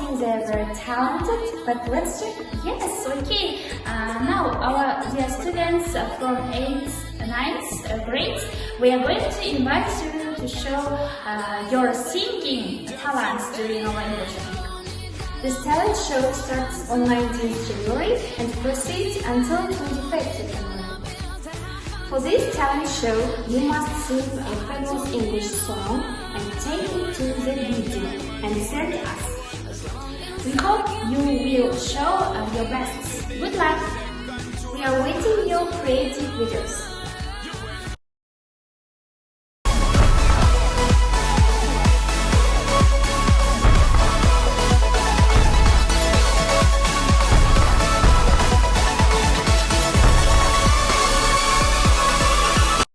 think they're very talented, but let's check. Yes, okay. Now, our dear students from 8th, 9th grades, we are going to invite you to show your singing talents during our English week. This talent show starts on 19th January and proceeds until 25th January. For this talent show, you must sing a famous English song and take it to the video and send us. We hope you will show your best. Good luck! We are waiting your creative videos.